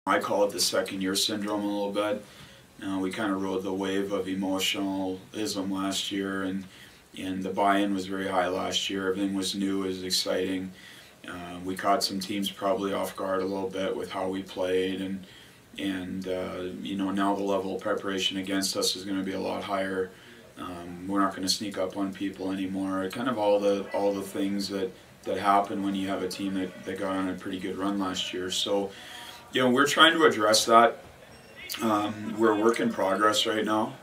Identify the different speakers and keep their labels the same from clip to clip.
Speaker 1: I call it the second year syndrome a little bit. We kind of rode the wave of emotionalism last year, and the buy-in was very high last year. Everything was new, it was exciting. We caught some teams probably off guard a little bit with how we played, and you know, now the level of preparation against us is going to be a lot higher. We're not going to sneak up on people anymore. Kind of all the things that happen when you have a team that got on a pretty good run last year. So, you know, we're trying to address that. We're a work in progress right now.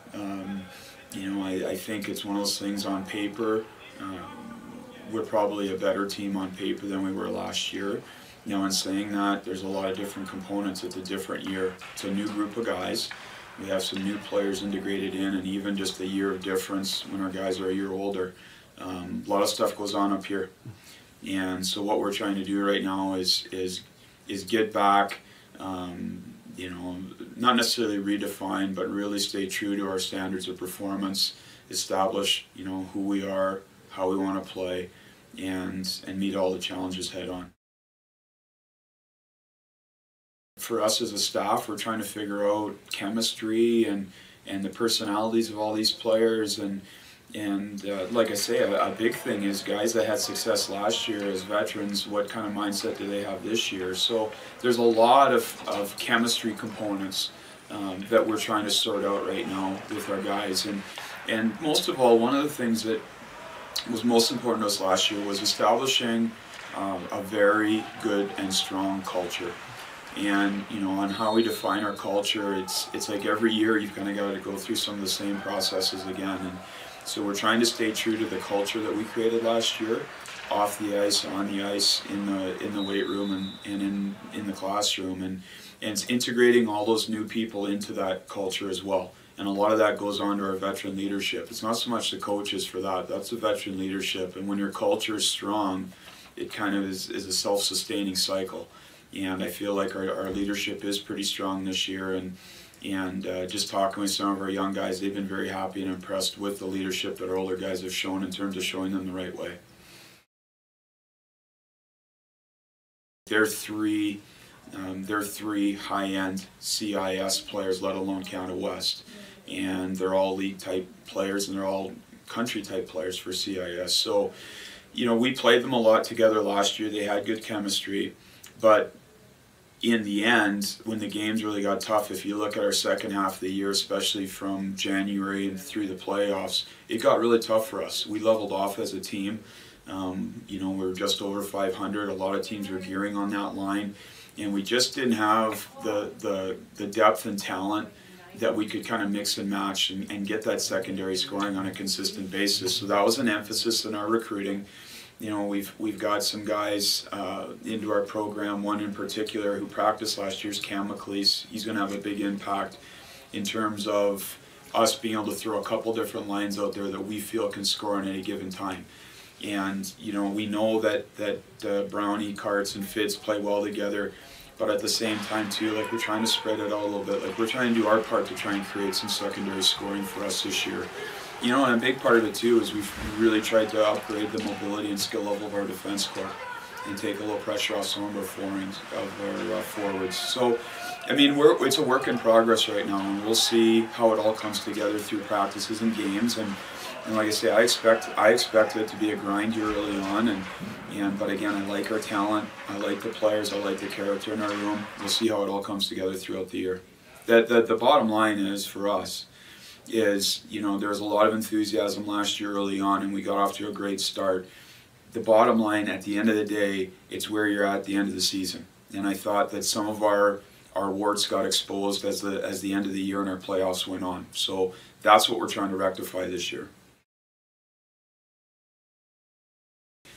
Speaker 1: You know, I think it's one of those things on paper. We're probably a better team on paper than we were last year. You know, in saying that, there's a lot of different components. It's a different year. It's a new group of guys. We have some new players integrated in, and even just a year of difference when our guys are a year older. A lot of stuff goes on up here. And so what we're trying to do right now is get back, you know, not necessarily redefine, but really stay true to our standards of performance, establish, you know, who we are, how we want to play, and meet all the challenges head on. For us as a staff, we're trying to figure out chemistry and the personalities of all these players, and like I say, a big thing is guys that had success last year as veterans, what kind of mindset do they have this year? So there's a lot of chemistry components that we're trying to sort out right now with our guys, and most of all, one of the things that was most important to us last year was establishing a very good and strong culture. And you know, on how we define our culture, it's like every year you've kind of got to go through some of the same processes again. And so we're trying to stay true to the culture that we created last year, off the ice, on the ice, in the weight room, and in the classroom, and it's integrating all those new people into that culture as well. And a lot of that goes on to our veteran leadership. It's not so much the coaches for that, that's the veteran leadership. And when your culture is strong, it kind of is a self-sustaining cycle. And I feel like our leadership is pretty strong this year, and just talking with some of our young guys, they've been very happy and impressed with the leadership that our older guys have shown in terms of showing them the right way. They're three high-end CIS players, let alone Canada West, and they're all league-type players, and they're all country-type players for CIS. So, you know, we played them a lot together last year. They had good chemistry, but in the end, when the games really got tough, if you look at our second half of the year, especially from January and through the playoffs, it got really tough for us. We leveled off as a team. You know, we were just over 500. A lot of teams were gearing on that line, and we just didn't have the depth and talent that we could kind of mix and match and get that secondary scoring on a consistent basis. So that was an emphasis in our recruiting. You know, we've got some guys into our program, one in particular who practiced last year's Cam McLeese. He's going to have a big impact in terms of us being able to throw a couple different lines out there that we feel can score on any given time. And, you know, we know that Brownie, Karts, and Fitz play well together, but at the same time, too, like, we're trying to spread it out a little bit. Like, we're trying to do our part to try and create some secondary scoring for us this year. You know, and a big part of it too is we've really tried to upgrade the mobility and skill level of our defense corps and take a little pressure off some of our forwards. So, I mean, it's a work in progress right now, and we'll see how it all comes together through practices and games. And like I say, I expect it to be a grind here early on. But again, I like our talent, I like the players, I like the character in our room. We'll see how it all comes together throughout the year. The bottom line is for us, you know, there was a lot of enthusiasm last year early on, and we got off to a great start. The bottom line, at the end of the day, it's where you're at the end of the season. And I thought that some of our warts got exposed as the end of the year and our playoffs went on. So that's what we're trying to rectify this year.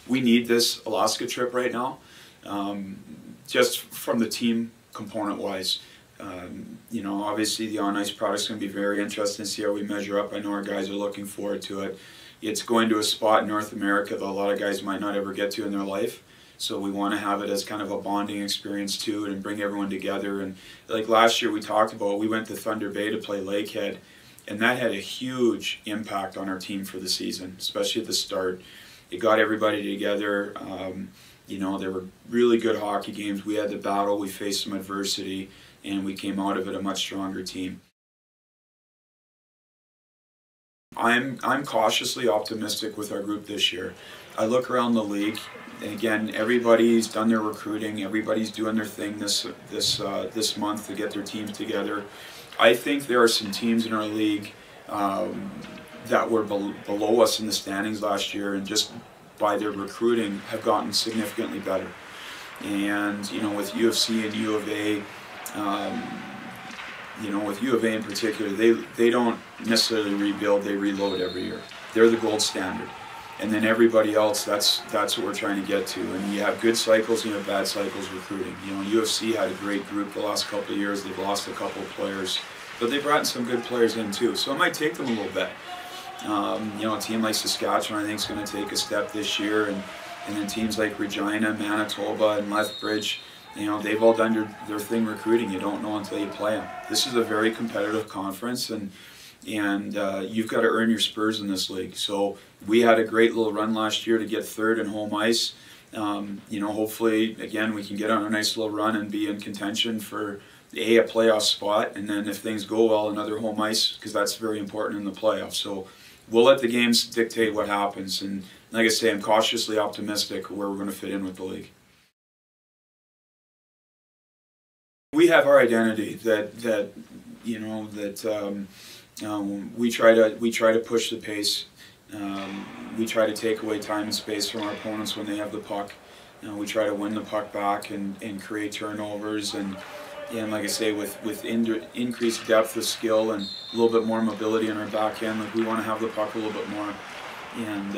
Speaker 1: We need this Alaska trip right now, just from the team component-wise. You know, obviously the on-ice product's going to be very interesting to see how we measure up. I know our guys are looking forward to it. It's going to a spot in North America that a lot of guys might not ever get to in their life. So we want to have it as kind of a bonding experience too, and bring everyone together. And like last year we talked about, we went to Thunder Bay to play Lakehead, and that had a huge impact on our team for the season, especially at the start. It got everybody together. You know, there were really good hockey games. We had the battle, we faced some adversity. and we came out of it a much stronger team. I'm cautiously optimistic with our group this year. I look around the league, and again, everybody's done their recruiting. Everybody's doing their thing this month to get their teams together. I think there are some teams in our league that were below us in the standings last year, and just by their recruiting have gotten significantly better. And you know, with UFC and U of A. You know, with U of A in particular, they don't necessarily rebuild, they reload every year. They're the gold standard. And then everybody else, that's what we're trying to get to. And you have good cycles and you have bad cycles recruiting. You know, UFC had a great group the last couple of years. They've lost a couple of players, but they brought some good players in too. So it might take them a little bit. You know, a team like Saskatchewan, I think, is going to take a step this year. And then teams like Regina, Manitoba, and Lethbridge, you know, they've all done their thing recruiting. You don't know until you play them. This is a very competitive conference, and you've got to earn your spurs in this league. So we had a great little run last year to get third in home ice. You know, hopefully, again, we can get on a nice little run and be in contention for a playoff spot, and then if things go well, another home ice, because that's very important in the playoffs. So we'll let the games dictate what happens. And like I say, I'm cautiously optimistic where we're going to fit in with the league. We have our identity that you know, that we try to push the pace. We try to take away time and space from our opponents when they have the puck. We try to win the puck back and create turnovers, and like I say, with increased depth of skill and a little bit more mobility in our back end, like we want to have the puck a little bit more, and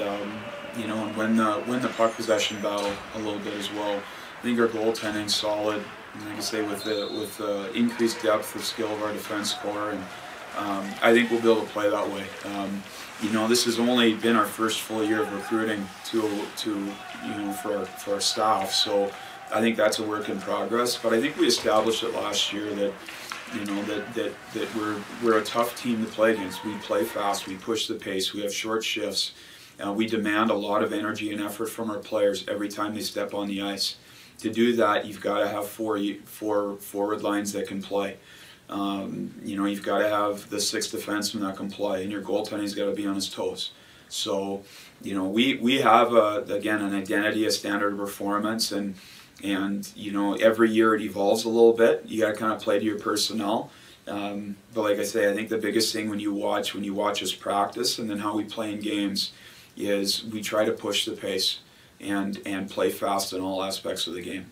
Speaker 1: you know, and win the puck possession battle a little bit as well. I think our goaltending's solid. And like I say, with the increased depth of skill of our defense core, and I think we'll be able to play that way. You know, this has only been our first full year of recruiting to you know, for our staff, so I think that's a work in progress. But I think we established it last year that, you know, that we're a tough team to play against. We play fast, we push the pace, we have short shifts, we demand a lot of energy and effort from our players every time they step on the ice. To do that, you've got to have four forward lines that can play. You know, you've got to have the 6 defensemen that can play, and your goaltending's got to be on his toes. So, you know, we have again, an identity, a standard of performance, and you know, every year it evolves a little bit. You got to kind of play to your personnel. But like I say, I think the biggest thing when you watch us practice, and then how we play in games, is we try to push the pace and play fast in all aspects of the game.